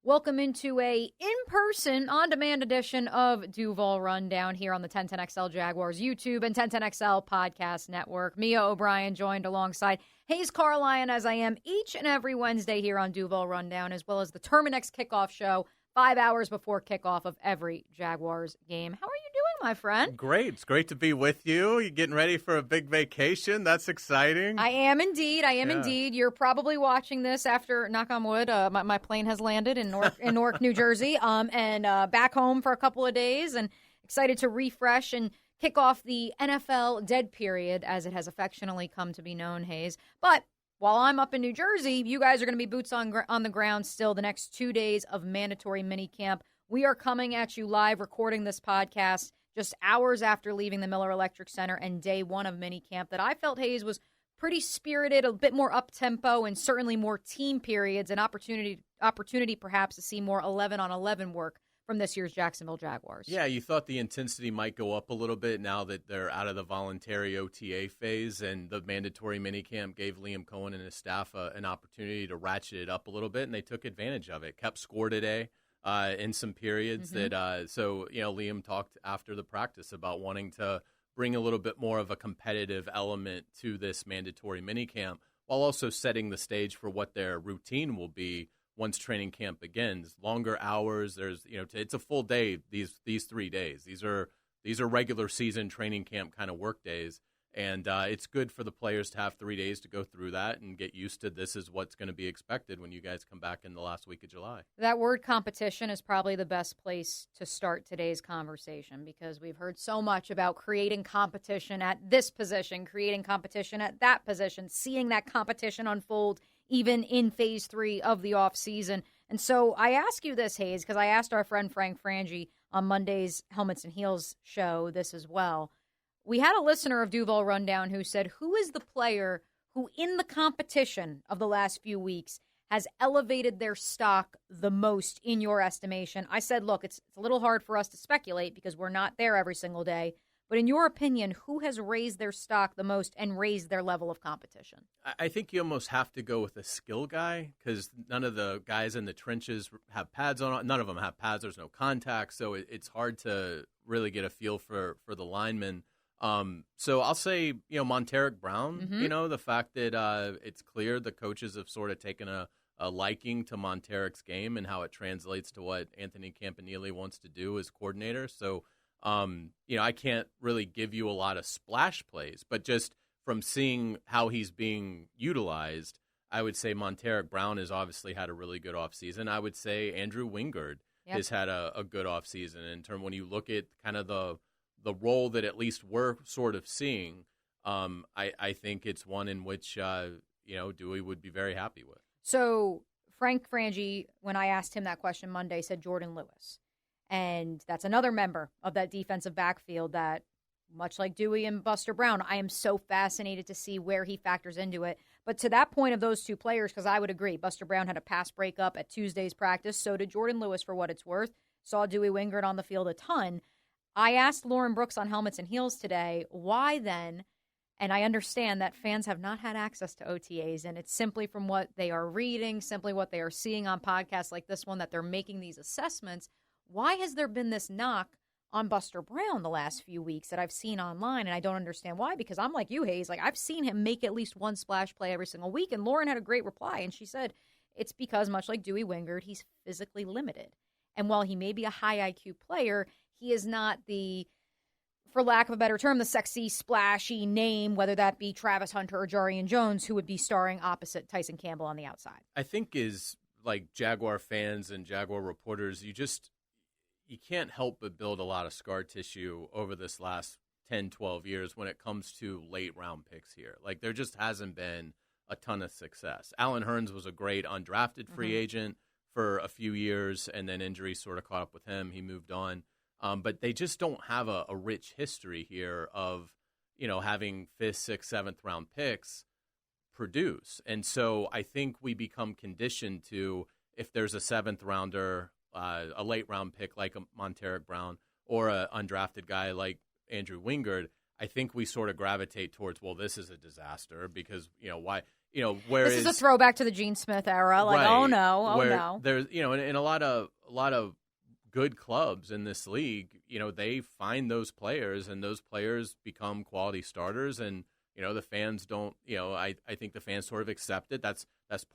Welcome into a in-person, on-demand edition of Duval Rundown here on the 1010XL Jaguars YouTube and 1010XL Podcast Network. Mia O'Brien joined alongside Hays Carlyon, as I am each and every Wednesday here on Duval Rundown, as well as the Terminex kickoff show 5 hours before kickoff of every Jaguars game. How are you doing, my friend? Great. It's great to be with you. You getting ready for a big vacation? That's exciting. I am indeed. Indeed. You're probably watching this after, knock on wood, my plane has landed in Newark, New Jersey, and back home for a couple of days, and excited to refresh and kick off the NFL dead period, as it has affectionately come to be known, Hays. But while I'm up in New Jersey, you guys are going to be boots on the ground still the next 2 days of mandatory mini camp. We are coming at you live, recording this podcast just hours after leaving the Miller Electric Center and day one of mini camp that I felt, Hays, was pretty spirited, a bit more up-tempo, and certainly more team periods, and opportunity perhaps to see more 11-on-11 work from this year's Jacksonville Jaguars. Yeah, you thought the intensity might go up a little bit now that they're out of the voluntary OTA phase, and the mandatory minicamp gave Liam Cohen and his staff an opportunity to ratchet it up a little bit, and they took advantage of it. Kept score today in some periods Liam talked after the practice about wanting to bring a little bit more of a competitive element to this mandatory minicamp while also setting the stage for what their routine will be once training camp begins. Longer hours. There's, it's a full day. These 3 days. These are regular season training camp kind of work days, and it's good for the players to have 3 days to go through that and get used to this is what's going to be expected when you guys come back in the last week of July. That word competition is probably the best place to start today's conversation, because we've heard so much about creating competition at this position, creating competition at that position, seeing that competition unfold even in phase 3 of the offseason. And so I ask you this, Hays, because I asked our friend Frank Frangie on Monday's Helmets and Heels show this as well. We had a listener of Duval Rundown who said, who is the player who in the competition of the last few weeks has elevated their stock the most in your estimation? I said, look, it's a little hard for us to speculate because we're not there every single day. But in your opinion, who has raised their stock the most and raised their level of competition? I think you almost have to go with a skill guy, because none of the guys in the trenches have pads on. None of them have pads. There's no contact. So it's hard to really get a feel for the linemen. So I'll say, Monteric Brown, the fact that it's clear the coaches have sort of taken a liking to Monteric's game and how it translates to what Anthony Campanile wants to do as coordinator. So, I can't really give you a lot of splash plays, but just from seeing how he's being utilized, I would say Monteric Brown has obviously had a really good offseason. I would say Andrew Wingard has had a good offseason in terms when you look at kind of the role that at least we're sort of seeing. I think it's one in which, Dewey would be very happy with. So Frank Frangie, when I asked him that question Monday, said Jordan Lewis. And that's another member of that defensive backfield that, much like Dewey and Buster Brown, I am so fascinated to see where he factors into it. But to that point of those two players, because I would agree, Buster Brown had a pass breakup at Tuesday's practice. So did Jordan Lewis, for what it's worth. Saw Dewey Wingard on the field a ton. I asked Lauren Brooks on Helmets and Heels today, why then? And I understand that fans have not had access to OTAs, and it's simply from what they are reading, simply what they are seeing on podcasts like this one, that they're making these assessments. Why has there been this knock on Buster Brown the last few weeks that I've seen online? And I don't understand why, because I'm like you, Hays. Like, I've seen him make at least one splash play every single week. And Lauren had a great reply, and she said it's because, much like Dewey Wingard, he's physically limited. And while he may be a high IQ player, he is not the, for lack of a better term, the sexy, splashy name, whether that be Travis Hunter or Jarian Jones, who would be starring opposite Tyson Campbell on the outside. I think is like Jaguar fans and Jaguar reporters, you can't help but build a lot of scar tissue over this last 10, 12 years when it comes to late round picks here. Like, there just hasn't been a ton of success. Alan Hearns was a great undrafted free agent for a few years, and then injuries sort of caught up with him. He moved on. But they just don't have a rich history here of, having 5th, 6th, 7th round picks produce. And so I think we become conditioned to, if there's a 7th rounder, a late round pick like a Monteric Brown, or an undrafted guy like Andrew Wingard, I think we sort of gravitate towards, well, this is a disaster because, why? whereas this is a throwback to the Gene Smith era. Like, right, oh no. There's, in a lot of good clubs in this league, they find those players, and those players become quality starters, and the fans don't. I think the fans sort of accept it. That's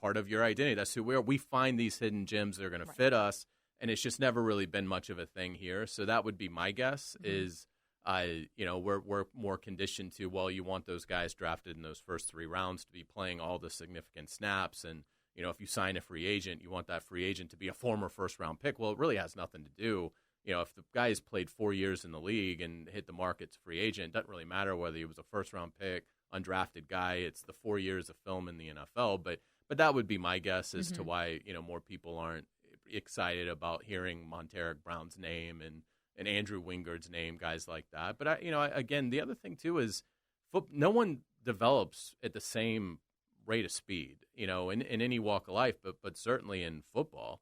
part of your identity. That's who we are. We find these hidden gems that are going to fit us, and it's just never really been much of a thing here. So that would be my guess. Is we're more conditioned to, well, you want those guys drafted in those first 3 rounds to be playing all the significant snaps, and if you sign a free agent, you want that free agent to be a former first-round pick. Well, it really has nothing to do. If the guy has played 4 years in the league and hit the market as a free agent, it doesn't really matter whether he was a first-round pick, undrafted guy. It's the 4 years of film in the NFL. But that would be my guess as to why more people aren't excited about hearing Montaric Brown's name and Andrew Wingard's name, guys like that. But again, the other thing too is no one develops at the same rate of speed, in any walk of life, but certainly in football,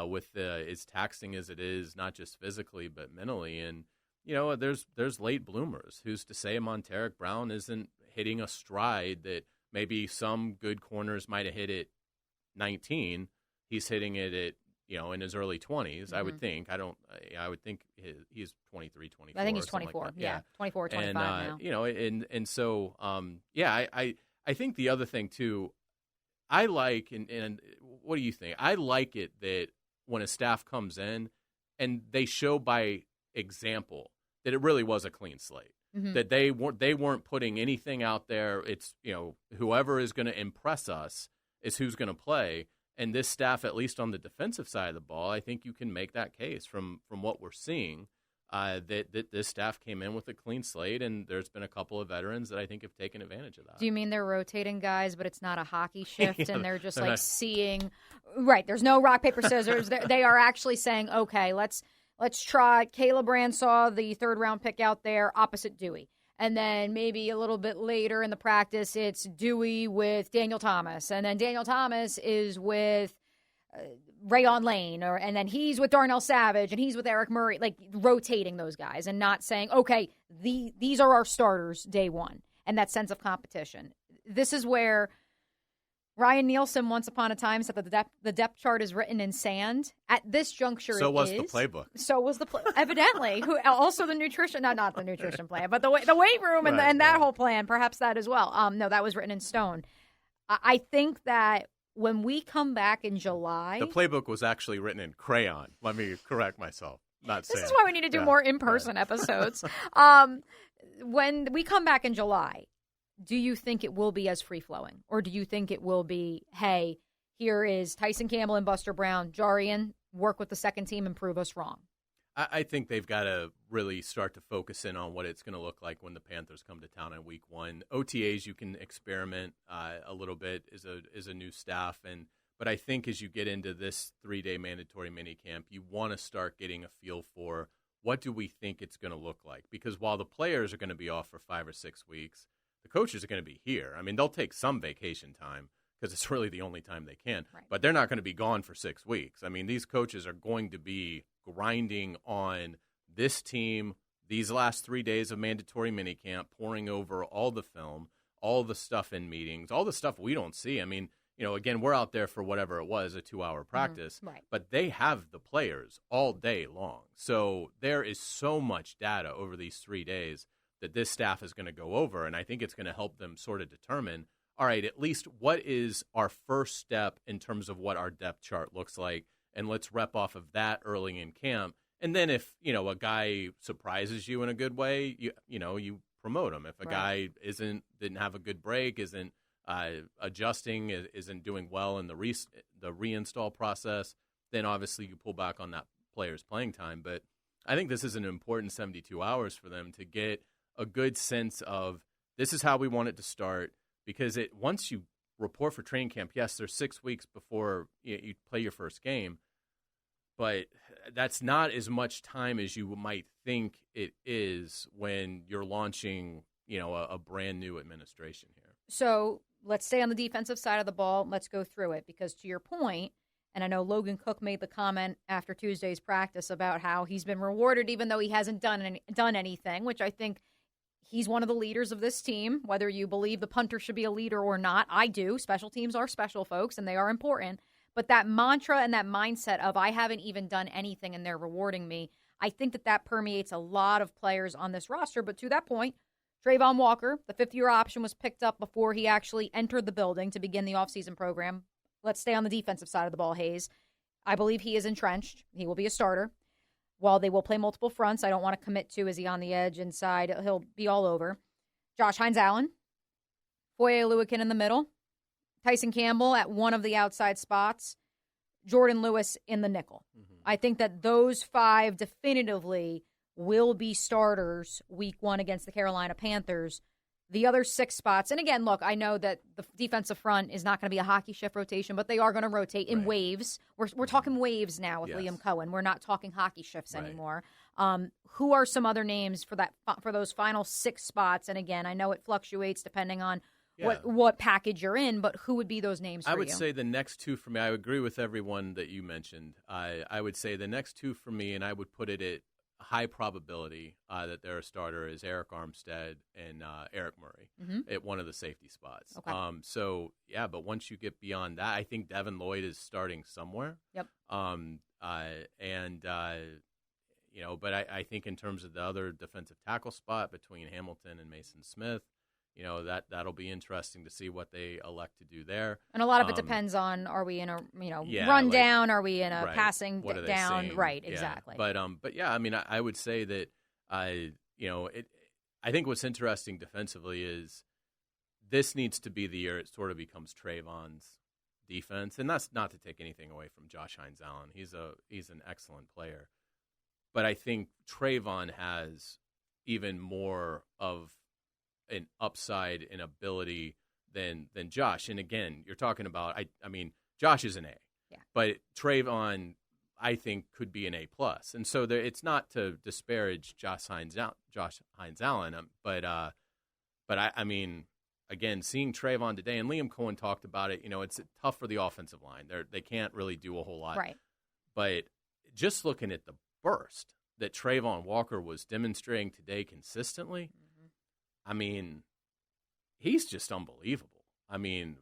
with as taxing as it is, not just physically but mentally. And there's late bloomers. Who's to say Montaric Brown isn't hitting a stride that maybe some good corners might have hit at 19? He's hitting it at in his early 20s. I would think. I would think he's 23, 24. I think he's 24. Like yeah, 24, 25 and, now. And so I think the other thing too, I like, and what do you think? I like it that when a staff comes in and they show by example that it really was a clean slate, that they weren't putting anything out there. It's whoever is going to impress us is who's going to play. And this staff, at least on the defensive side of the ball, I think you can make that case from what we're seeing. That this staff came in with a clean slate, and there's been a couple of veterans that I think have taken advantage of that. Do you mean they're rotating guys, but it's not a hockey shift, and they're just seeing – right, there's no rock, paper, scissors. They are actually saying, okay, let's try – Caleb Ransaw, the third-round pick out there, opposite Dewey. And then maybe a little bit later in the practice, it's Dewey with Daniel Thomas, and then Daniel Thomas is with – Rayon Lane, and then he's with Darnell Savage, and he's with Eric Murray, like rotating those guys and not saying, okay, these are our starters day one, and that sense of competition. This is where Ryan Nielsen once upon a time said that the depth chart is written in sand. At this juncture, so was the playbook. So was the evidently. Who also the nutrition? Not the nutrition plan, but the weight room and that whole plan. Perhaps that as well. No, that was written in stone. I think that. When we come back in July... The playbook was actually written in crayon. Let me correct myself. This is why we need to do more in-person episodes. When we come back in July, do you think it will be as free-flowing? Or do you think it will be, hey, here is Tyson Campbell and Buster Brown, Jarian, work with the second team and prove us wrong? I think they've got to really start to focus in on what it's going to look like when the Panthers come to town in week 1. OTAs, you can experiment a little bit as a new staff, but I think as you get into this 3-day mandatory mini camp, you want to start getting a feel for what do we think it's going to look like. Because while the players are going to be off for 5 or 6 weeks, the coaches are going to be here. I mean, they'll take some vacation time because it's really the only time they can. Right. But they're not going to be gone for 6 weeks. I mean, these coaches are going to be grinding on this team these last 3 days of mandatory minicamp, poring over all the film, all the stuff in meetings, all the stuff we don't see. I mean, again, we're out there for whatever it was, a 2-hour practice, right. But they have the players all day long. So there is so much data over these 3 days that this staff is going to go over, and I think it's going to help them sort of determine, all right, at least what is our first step in terms of what our depth chart looks like, and let's rep off of that early in camp. And then if, a guy surprises you in a good way, you promote him. If a guy didn't have a good break, isn't adjusting, isn't doing well in the reinstall process, then obviously you pull back on that player's playing time. But I think this is an important 72 hours for them to get a good sense of this is how we want it to start, because once you report for training camp, yes, there's 6 weeks before you play your first game, but that's not as much time as you might think it is when you're launching, a brand new administration here. So let's stay on the defensive side of the ball. Let's go through it, because to your point, and I know Logan Cook made the comment after Tuesday's practice about how he's been rewarded even though he hasn't done anything, which I think he's one of the leaders of this team, whether you believe the punter should be a leader or not. I do. Special teams are special, folks, and they are important. But that mantra and that mindset of I haven't even done anything and they're rewarding me, I think that permeates a lot of players on this roster. But to that point, Trayvon Walker, the fifth-year option, was picked up before he actually entered the building to begin the offseason program. Let's stay on the defensive side of the ball, Hayes. I believe he is entrenched. He will be a starter. While they will play multiple fronts, I don't want to commit to, is he on the edge, inside? He'll be all over. Josh Hines-Allen, Foye Oluokun in the middle, Tyson Campbell at one of the outside spots, Jordan Lewis in the nickel. Mm-hmm. I think that those five definitively will be starters week one against the Carolina Panthers. The other six spots, and again, look, I know that the defensive front is not going to be a hockey shift rotation, but they are going to rotate in waves. We're talking waves now with Liam Cohen. We're not talking hockey shifts anymore. Who are some other names for those final six spots? And again, I know it fluctuates depending on what package you're in, but who would be those names for you? I would say the next two for me, I agree with everyone that you mentioned. I would say the next two for me, and I would put it at high probability that they're a starter, is Eric Armstead and Eric Murray at one of the safety spots. Okay. But once you get beyond that, I think Devin Lloyd is starting somewhere. Yep. But I think in terms of the other defensive tackle spot between Hamilton and Mason Smith, that'll be interesting to see what they elect to do there. And a lot of it depends on, are we in a rundown? Are we in a passing down? Right, exactly. But I would say that I think what's interesting defensively is this needs to be the year it sort of becomes Trayvon's defense, and that's not to take anything away from Josh Hines-Allen. He's an excellent player, but I think Trayvon has even more of an upside and ability than Josh. And again, you're talking about, I mean, Josh is an A, but Trayvon, I think, could be an A+. And so it's not to disparage Josh Hines-Allen, but I mean, again, seeing Trayvon today, and Liam Cohen talked about it, it's tough for the offensive line. They can't really do a whole lot. Right. But just looking at the burst that Trayvon Walker was demonstrating today consistently, I mean, he's just unbelievable. I mean,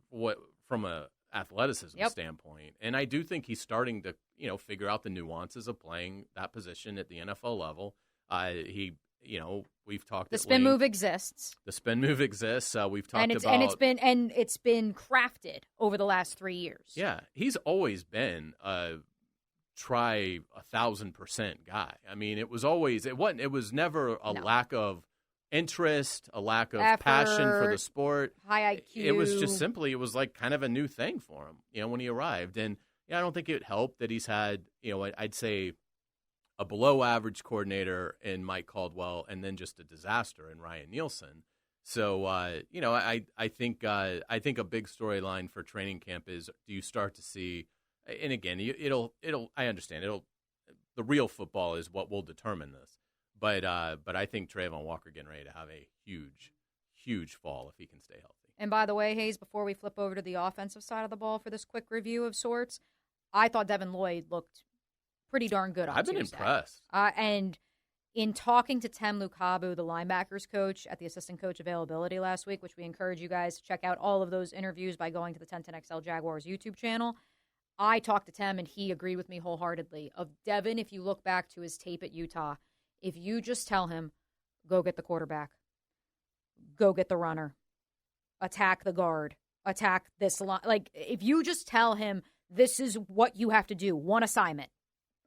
from a athleticism standpoint, and I do think he's starting to, figure out the nuances of playing that position at the NFL level. We've talked. The spin move exists. The spin move exists. We've talked about, and it's been crafted over the last 3 years. Yeah, he's always been a try 1,000% guy. I mean, it was never a lack of interest, a lack of effort, passion for the sport, high IQ. It was just simply, it was like kind of a new thing for him, when he arrived. And I don't think it helped that he's had, I'd say a below average coordinator in Mike Caldwell, and then just a disaster in Ryan Nielsen. So, I think a big storyline for training camp is, do you start to see, and again, I understand the real football is what will determine this. But I think Trayvon Walker getting ready to have a huge, huge fall if he can stay healthy. And by the way, Hayes, before we flip over to the offensive side of the ball for this quick review of sorts, I thought Devin Lloyd looked pretty darn good on Tuesday. I've been impressed. And in talking to Tem Lukabu, the linebackers coach, at the assistant coach availability last week, which we encourage you guys to check out all of those interviews by going to the 1010XL Jaguars YouTube channel, I talked to Tem, and he agreed with me wholeheartedly. Of Devin, if you look back to his tape at Utah, if you just tell him, go get the quarterback, go get the runner, attack the guard, attack this line. Like, if you just tell him this is what you have to do, one assignment.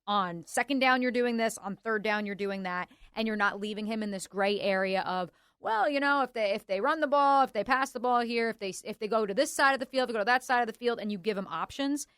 On second down, you're doing this. On third down, you're doing that. And you're not leaving him in this gray area of, well, if they run the ball, if they pass the ball here, if they go to this side of the field, if they go to that side of the field, and you give him options,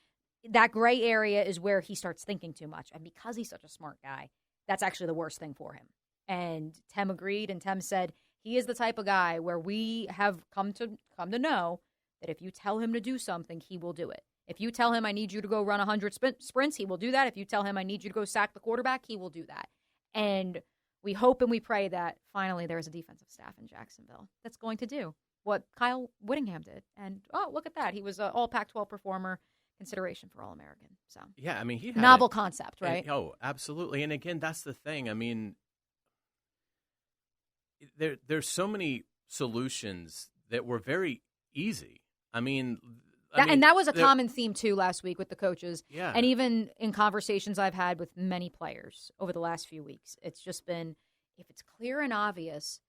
that gray area is where he starts thinking too much. And because he's such a smart guy, that's actually the worst thing for him. And Tem agreed, and Tem said he is the type of guy where we have come to know that if you tell him to do something, he will do it. If you tell him, I need you to go run 100 sprints, he will do that. If you tell him, I need you to go sack the quarterback, he will do that. And we hope and we pray that finally there is a defensive staff in Jacksonville that's going to do what Kyle Whittingham did. And, look at that. He was an all Pac-12 performer, consideration for All-American. So yeah, I mean, he had novel concept, right? Absolutely. And again, that's the thing. I mean, there's so many solutions that were very easy. I mean, and that was a common theme, too, last week with the coaches. Yeah. And even in conversations I've had with many players over the last few weeks, it's just been, if it's clear and obvious,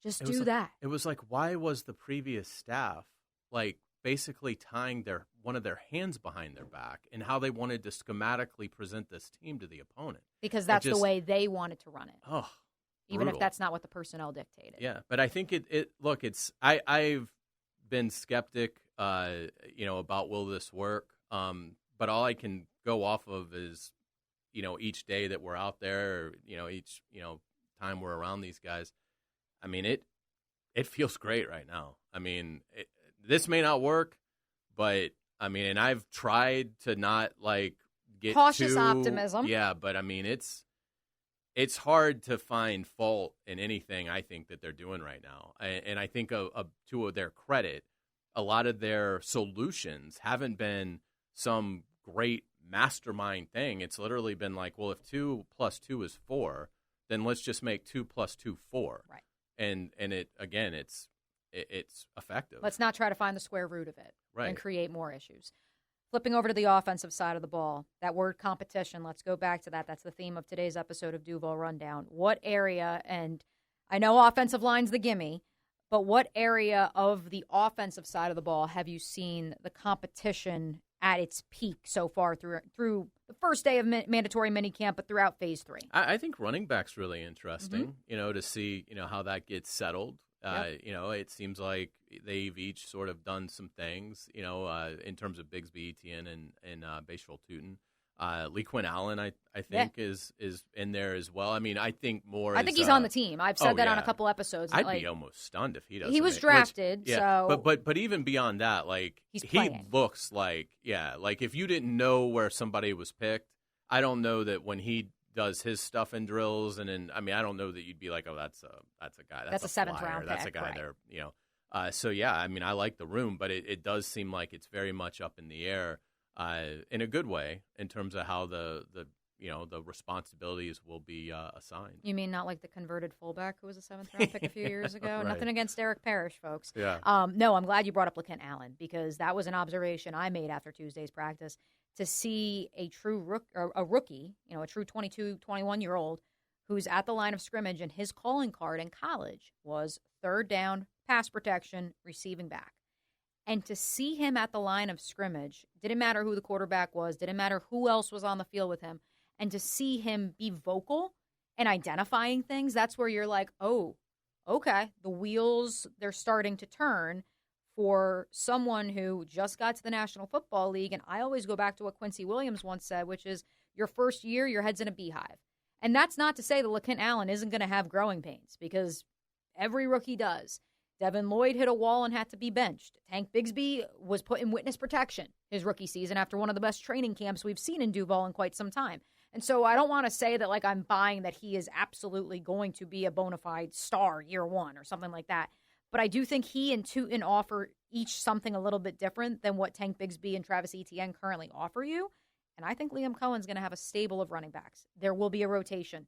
just do that. It was like, why was the previous staff, like, basically tying one of their hands behind their back and how they wanted to schematically present this team to the opponent? Because that's the way they wanted to run it. Oh, even if that's not what the personnel dictated. Yeah, but I think I've been skeptic, about will this work? But all I can go off of is, each day that we're out there, or, each, time we're around these guys. I mean, it feels great right now. I mean, this may not work, but I mean, and I've tried to not get cautious optimism. Yeah, but I mean, it's hard to find fault in anything I think that they're doing right now. And I think to their credit, a lot of their solutions haven't been some great mastermind thing. It's literally been like, well, if 2 + 2 is 4, then let's just make 2 + 2 4. Right. And it's effective. Let's not try to find the square root of it and create more issues. Flipping over to the offensive side of the ball, that word competition, let's go back to that. That's the theme of today's episode of Duval Rundown. What area, and I know offensive line's the gimme, but what area of the offensive side of the ball have you seen the competition at its peak so far through the first day of mandatory mini camp, but throughout phase 3? I think running back's really interesting, to see, how that gets settled. Yep. It seems like they've each sort of done some things, in terms of Bigsby, Etienne, and Bashful Tootin. Lee Quinn Allen, I think, is in there as well. I mean, I think he's on the team. I've said that on a couple episodes. I'd be almost stunned if he doesn't. He was drafted, so. But even beyond that, he looks like if you didn't know where somebody was picked, I don't know that when he does his stuff in drills, and then I don't know that you'd be like, oh, that's a guy, that's a 7th round pick, that's a guy there, So yeah, I mean, I like the room, but it does seem like it's very much up in the air, in a good way, in terms of how the responsibilities will be assigned. You mean not like the converted fullback who was a 7th round pick a few years ago? Right. Nothing against Eric Parrish, folks. Yeah. No, I'm glad you brought up LeKent Allen, because that was an observation I made after Tuesday's practice. To see a true rookie, a true 22, 21-year-old who's at the line of scrimmage, and his calling card in college was 3rd down, pass protection, receiving back. And to see him at the line of scrimmage, didn't matter who the quarterback was, didn't matter who else was on the field with him, and to see him be vocal and identifying things, that's where you're like, oh, okay, the wheels, they're starting to turn for someone who just got to the National Football League. And I always go back to what Quincy Williams once said, which is your first year, your head's in a beehive. And that's not to say that LeKent Allen isn't going to have growing pains, because every rookie does. Devin Lloyd hit a wall and had to be benched. Tank Bigsby was put in witness protection his rookie season after one of the best training camps we've seen in Duval in quite some time. And so I don't want to say that I'm buying that he is absolutely going to be a bona fide star year one or something like that. But I do think he and Tootin offer each something a little bit different than what Tank Bigsby and Travis Etienne currently offer you. And I think Liam Cohen's going to have a stable of running backs. There will be a rotation.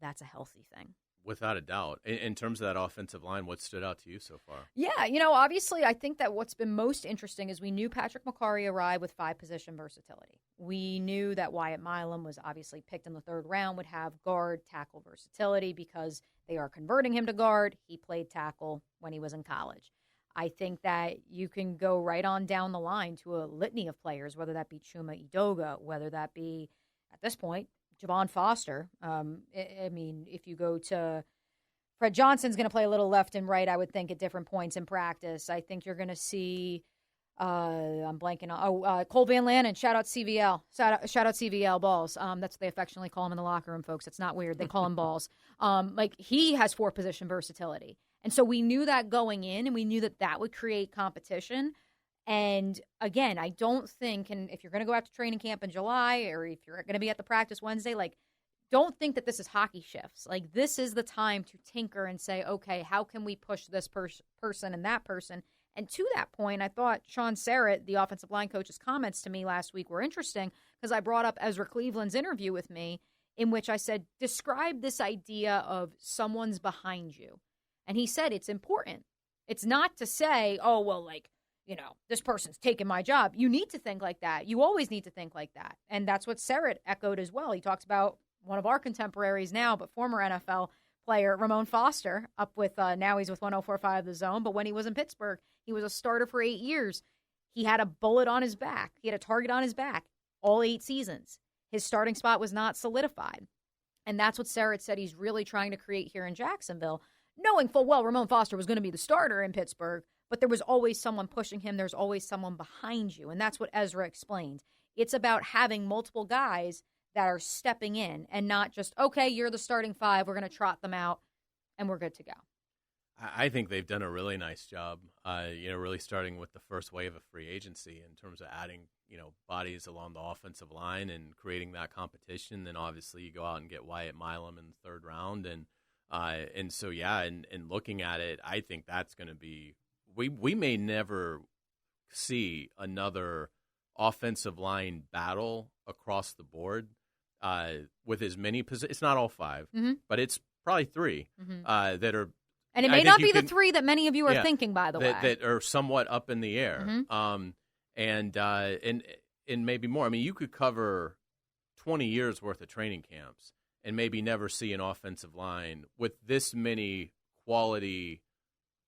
That's a healthy thing. Without a doubt. In terms of that offensive line, what stood out to you so far? Yeah, obviously I think that what's been most interesting is we knew Patrick McCarry arrived with 5-position versatility. We knew that Wyatt Milam was obviously picked in the 3rd round, would have guard, tackle versatility because they are converting him to guard. He played tackle when he was in college. I think that you can go right on down the line to a litany of players, whether that be Chuma Edoga, whether that be, at this point, Javon Foster. If you go to Fred Johnson's going to play a little left and right, I would think, at different points in practice. I think you're going to see, I'm blanking on, Cole Van Lannon, shout out CVL. Shout out CVL balls. That's what they affectionately call him in the locker room, folks. It's not weird. They call him balls. He has 4-position versatility. And so we knew that going in, and we knew that that would create competition. And again, I don't think, and if you're going to go out to training camp in July, or if you're going to be at the practice Wednesday, don't think that this is hockey shifts. This is the time to tinker and say, okay, how can we push this person and that person? And to that point, I thought Sean Serrett, the offensive line coach's comments to me last week were interesting, because I brought up Ezra Cleveland's interview with me, in which I said, describe this idea of someone's behind you. And he said it's important. It's not to say, oh, well, like, this person's taking my job. You need to think like that. You always need to think like that. And that's what Serrett echoed as well. He talks about one of our contemporaries now, but former NFL player, Ramon Foster, up with, now he's with 104.5 The Zone. But when he was in Pittsburgh, he was a starter for 8 years. He had a bullet on his back. He had a target on his back all 8 seasons. His starting spot was not solidified. And that's what Serrett said he's really trying to create here in Jacksonville, knowing full well Ramon Foster was going to be the starter in Pittsburgh, but there was always someone pushing him. There's always someone behind you. And that's what Ezra explained. It's about having multiple guys that are stepping in and not just, okay, you're the starting 5. We're going to trot them out and we're good to go. I think they've done a really nice job, really starting with the first wave of free agency in terms of adding, bodies along the offensive line and creating that competition. Then obviously you go out and get Wyatt Milam in the 3rd round. And so, and looking at it, I think that's going to be, we may never see another offensive line battle across the board with as many positions. It's not all 5, but it's probably 3 that are. And it may not be the 3 that many of you are thinking, by the way. That are somewhat up in the air. And maybe more. I mean, you could cover 20 years worth of training camps and maybe never see an offensive line with this many quality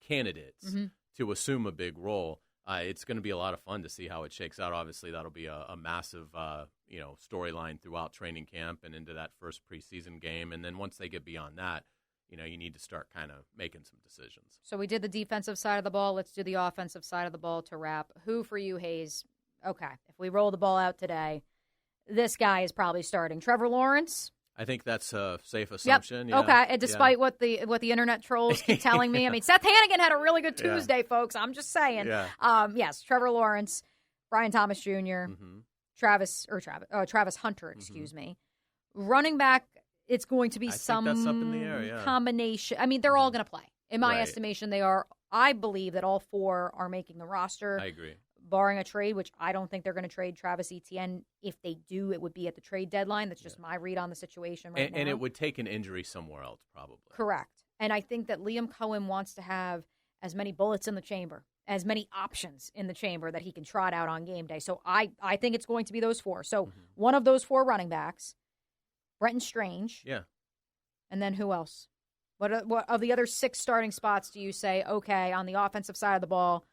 candidates to assume a big role. It's going to be a lot of fun to see how it shakes out. Obviously, that'll be a massive, storyline throughout training camp and into that first preseason game. And then once they get beyond that, you need to start kind of making some decisions. So we did the defensive side of the ball. Let's do the offensive side of the ball to wrap. Who for you, Hayes? Okay, if we roll the ball out today, this guy is probably starting. Trevor Lawrence? I think that's a safe assumption. Yep. Yeah. Okay, and despite what the internet trolls keep telling me. I mean, Seth Hannigan had a really good Tuesday, folks. I'm just saying. Yeah. Yes, Trevor Lawrence, Brian Thomas Jr., Travis Hunter, excuse me. Running back, it's going to be some that's up in the air, combination. I mean, they're all going to play. In my estimation, they are. I believe that all 4 are making the roster. I agree. Barring a trade, which I don't think they're going to trade Travis Etienne. If they do, it would be at the trade deadline. That's just my read on the situation right now. And it would take an injury somewhere else, probably. Correct. And I think that Liam Cohen wants to have as many bullets in the chamber, as many options in the chamber that he can trot out on game day. So I think it's going to be those 4. So one of those 4 running backs, Brenton Strange. Yeah. And then who else? What of the other 6 starting spots do you say, okay, on the offensive side of the ball,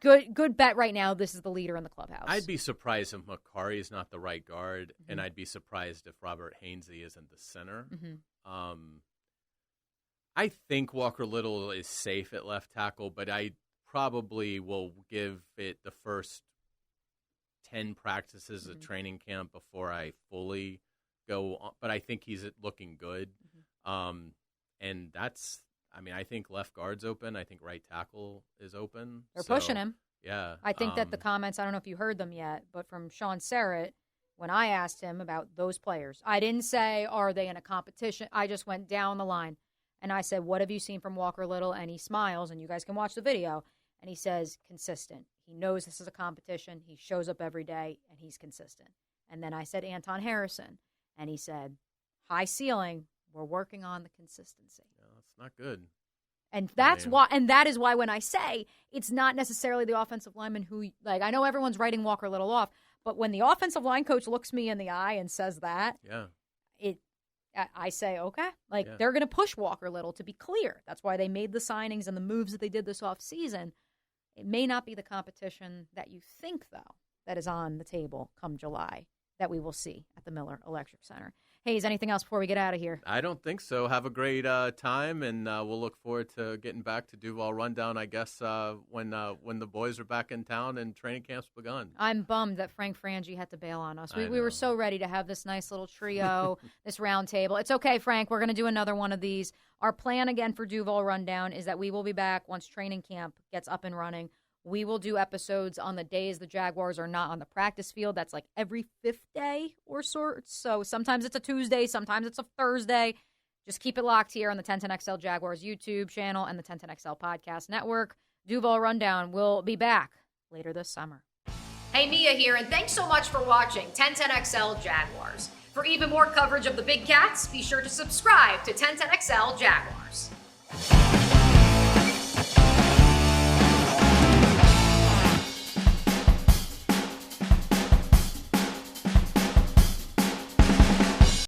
good bet right now, this is the leader in the clubhouse? I'd be surprised if Makari is not the right guard, and I'd be surprised if Robert Hainsey isn't the center. I think Walker Little is safe at left tackle, but I probably will give it the first 10 practices of training camp before I fully go on. But I think he's looking good. And that's, I think left guard's open. I think right tackle is open. They're pushing him. Yeah. I think that the comments, I don't know if you heard them yet, but from Sean Serrett, when I asked him about those players, I didn't say, are they in a competition? I just went down the line. And I said, what have you seen from Walker Little? And he smiles, and you guys can watch the video. And he says, consistent. He knows this is a competition. He shows up every day, and he's consistent. And then I said, Anton Harrison. And he said, high ceiling. We're working on the consistency. No, it's not good. And that's why, and that is why when I say it's not necessarily the offensive lineman who, I know everyone's writing Walker Little off, but when the offensive line coach looks me in the eye and says that, I say, okay, they're going to push Walker Little, to be clear. That's why they made the signings and the moves that they did this offseason. It may not be the competition that you think, though, that is on the table come July that we will see at the Miller Electric Center. Hayes, anything else before we get out of here? I don't think so. Have a great time, and we'll look forward to getting back to Duval Rundown, I guess, when the boys are back in town and training camp's begun. I'm bummed that Frank Frangie had to bail on us. We were so ready to have this nice little trio, this round table. It's okay, Frank. We're going to do another one of these. Our plan, again, for Duval Rundown is that we will be back once training camp gets up and running. We will do episodes on the days the Jaguars are not on the practice field. That's like every 5th day or sorts. So sometimes it's a Tuesday, sometimes it's a Thursday. Just keep it locked here on the 1010XL Jaguars YouTube channel and the 1010XL Podcast Network. Duval Rundown will be back later this summer. Hey, Mia here, and thanks so much for watching 1010XL Jaguars. For even more coverage of the Big Cats, be sure to subscribe to 1010XL Jaguars.